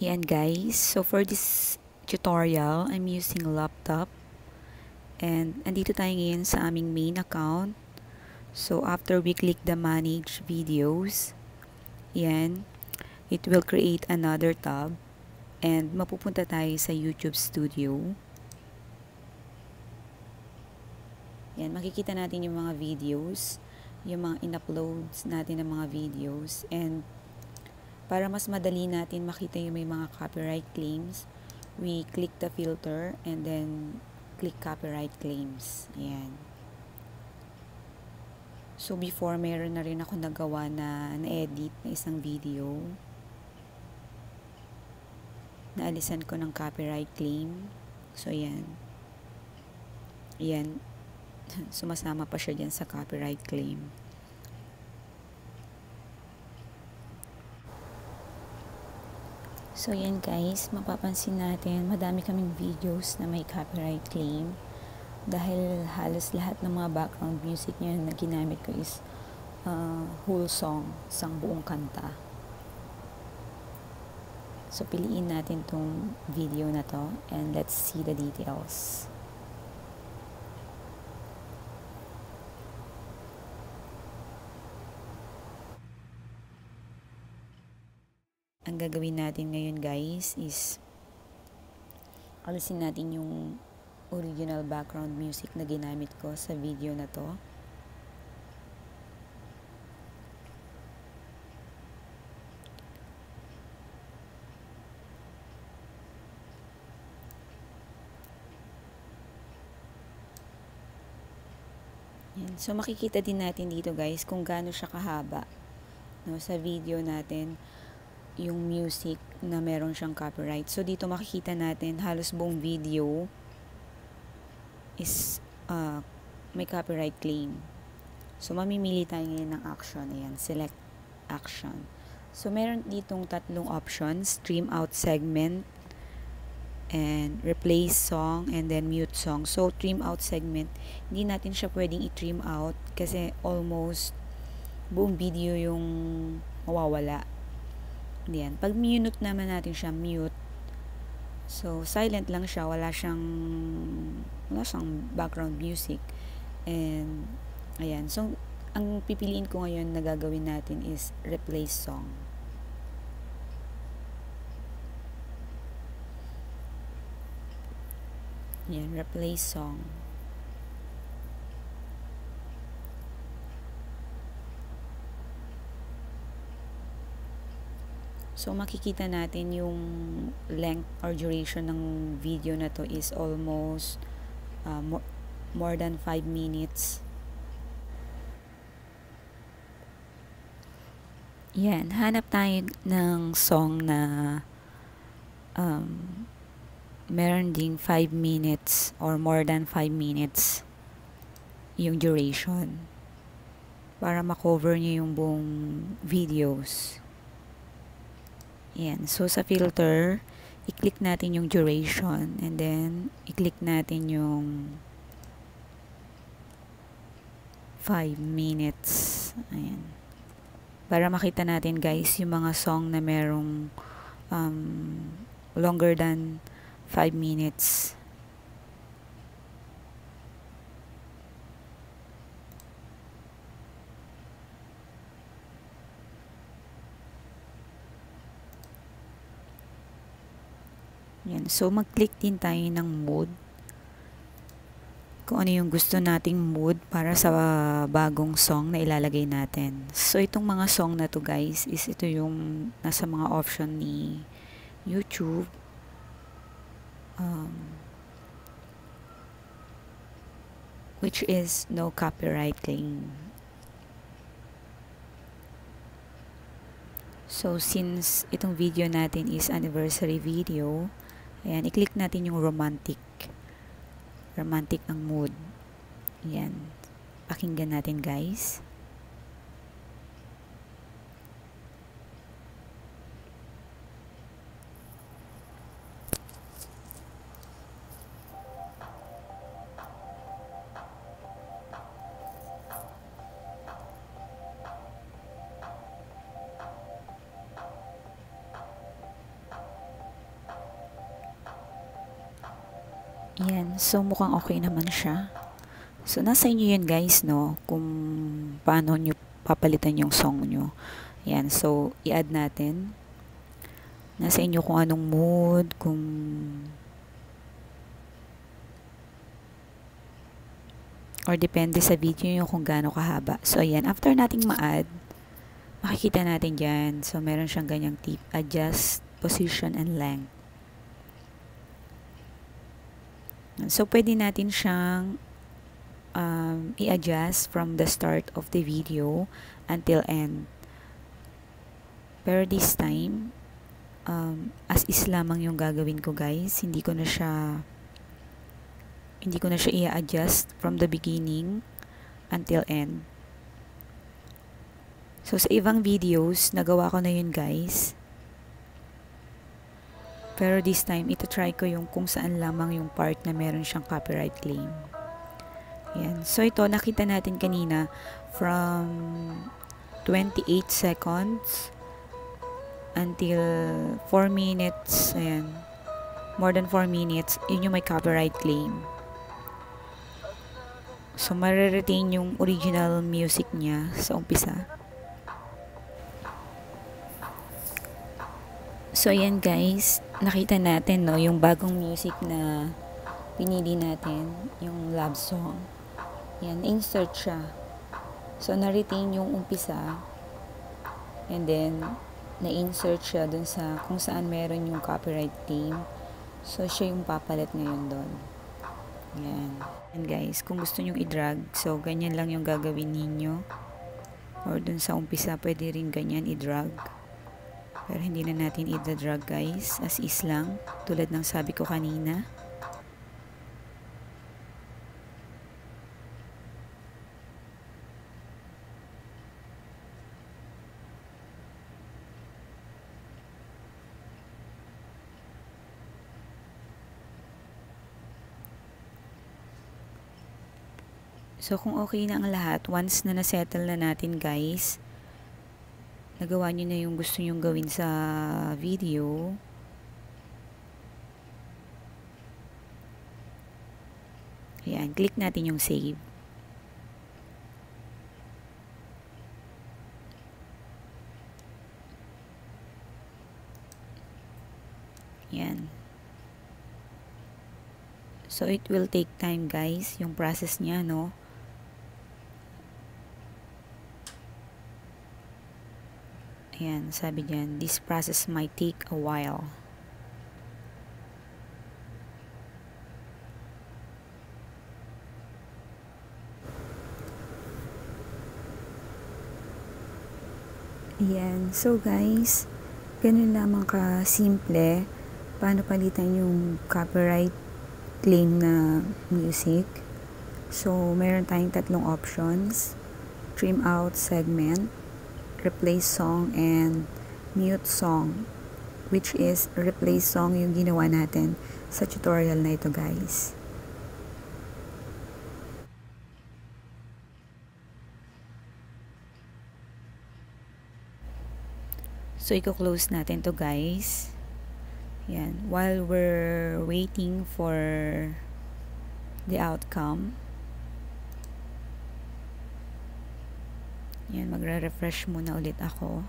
Yan guys, so for this tutorial, I'm using a laptop and andito tayo ngayon sa aming main account. So after we click the manage videos, yan, it will create another tab and mapupunta tayo sa YouTube Studio. Yan, makikita natin yung mga videos, yung mga in-uploads natin ng mga videos, and para mas madali natin makita yung may mga copyright claims, we click the filter and then click copyright claims. Ayan. So before, meron na rin ako nagawa na na-edit na isang video. Naalisan ko ng copyright claim. So ayan. Ayan. Sumasama pa siya dyan sa copyright claim. So yan guys, mapapansin natin madami kaming videos na may copyright claim dahil halos lahat ng mga background music niya na ginamit ko is whole song, isang buong kanta. So piliin natin tong video na to and let's see the details. Ang gagawin natin ngayon guys is alisin natin yung original background music na ginamit ko sa video na to. Yan. So makikita din natin dito guys kung gaano siya kahaba, no, sa video natin yung music na meron siyang copyright. So dito makikita natin halos buong video is may copyright claim. So mamimili tayo ngayon ng action. Ayan, select action. So meron ditong tatlong options, trim out segment and replace song and then mute song. So trim out segment, hindi natin siya pwedeng i-trim out kasi almost buong video yung mawawala. Yan. Pag mute naman natin siya, mute. So, silent lang siya. Wala siyang background music. And, ayan. So, ang pipiliin ko ngayon na gagawin natin is replace song. Yan, replace song. So, makikita natin yung length or duration ng video na to is almost more than 5 minutes. Yan, hanap tayo ng song na meron ding 5 minutes or more than 5 minutes yung duration para makover nyo yung buong videos. Yan. So, sa filter, i-click natin yung duration and then i-click natin yung 5 minutes. Ayan. Para makita natin guys yung mga song na merong longer than 5 minutes. Yan. So, mag-click din tayo ng mood. Kung ano yung gusto nating mood para sa bagong song na ilalagay natin. So, itong mga song na to guys, is ito yung nasa mga option ni YouTube. Which is no copyright claim. So, since itong video natin is anniversary video, ayan, i-click natin yung romantic ng mood. Ayan. Pakinggan natin guys. Yan, so mukhang okay naman siya. So nasa inyo yun guys, no, kung paano nyo papalitan yung song nyo. Yan, so i-add natin. Nasa inyo kung anong mood, kung or depende sa video nyo kung gaano kahaba. So ayan, after nating ma-add, makikita natin dyan. So meron siyang ganyang tip, adjust position and length. So, pwede natin siyang i-adjust from the start of the video until end. Pero this time, as is lamang yung gagawin ko guys. Hindi ko na siya i-adjust from the beginning until end. So, sa ibang videos, nagawa ko na yun guys. Pero this time, ito try ko yung kung saan lamang yung part na meron siyang copyright claim. Yan. So, ito, nakita natin kanina from 28 seconds until 4 minutes. Ayan. More than 4 minutes, yun yung may copyright claim. So, mariretain yung original music niya sa umpisa. So, ayan guys, nakita natin, no, yung bagong music na pinili natin, yung love song. Yan, insert siya. So, na-retain yung umpisa. And then, na-insert siya dun sa kung saan meron yung copyright claim. So, siya yung papalit ngayon dun. Yan. And guys, kung gusto nyo i-drag, so, ganyan lang yung gagawin ninyo. Or dun sa umpisa, pwede rin ganyan i-drag. Pero hindi na natin i-drag guys, as is lang, tulad ng sabi ko kanina. So kung okay na ang lahat, once na na-settle na natin guys, nagawa nyo na yung gusto nyong gawin sa video. Ayan, click natin yung save. Ayan. So it will take time guys, yung process niya, no? Ayan, sabi dyan, this process might take a while. Ayan, so guys, ganun lamang ka simple paano palitan yung copyright claim na music. So, meron tayong tatlong options, trim out segment, replace song, and mute song, which is replace song yung ginawa natin sa tutorial na ito guys. So, i-close natin to guys. Yan. While we're waiting for the outcome, yan, magre-refresh muna ulit ako.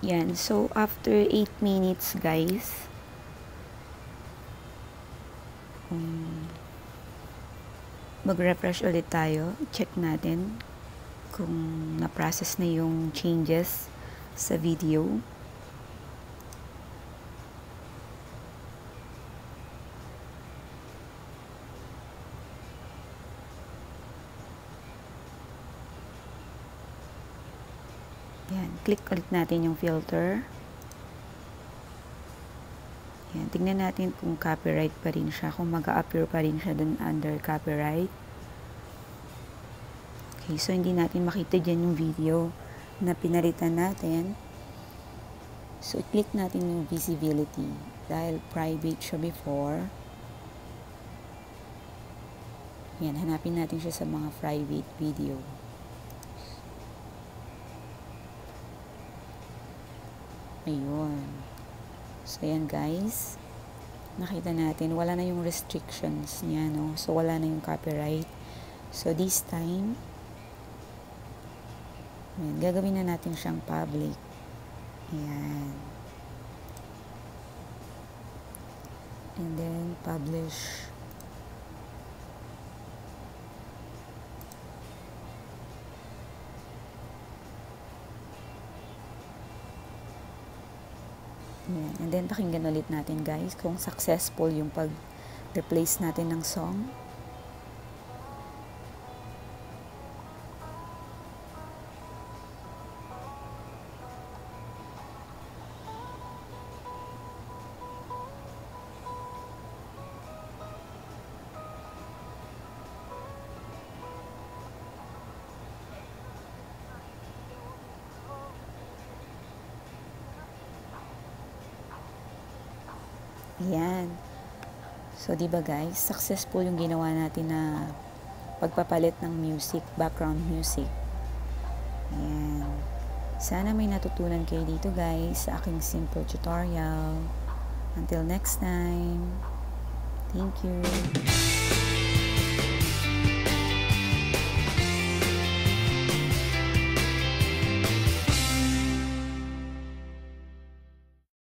Yan. So, after 8 minutes, guys, mag-refresh ulit tayo. Check natin kung na-process na yung changes sa video. Click ulit natin yung filter. Ayan, tingnan natin kung copyright pa rin siya, kung mag-a-appear pa rin siya dun under copyright. Okay, so hindi natin makita dyan yung video na pinalitan natin. So, i-click natin yung visibility dahil private siya before. Ayan, hanapin natin siya sa mga private video. Ayun. So, ayan guys. Nakita natin, wala na yung restrictions niya, no? So, wala na yung copyright. So, this time, ayan, gagawin na natin siyang public. Ayan. And then, publish. Ayan. And then, pakinggan ulit natin guys kung successful yung pag-replace natin ng song. Ayan. So, diba guys, successful yung ginawa natin na pagpapalit ng music, background music. Ayan. Sana may natutunan kayo dito guys sa aking simple tutorial. Until next time. Thank you.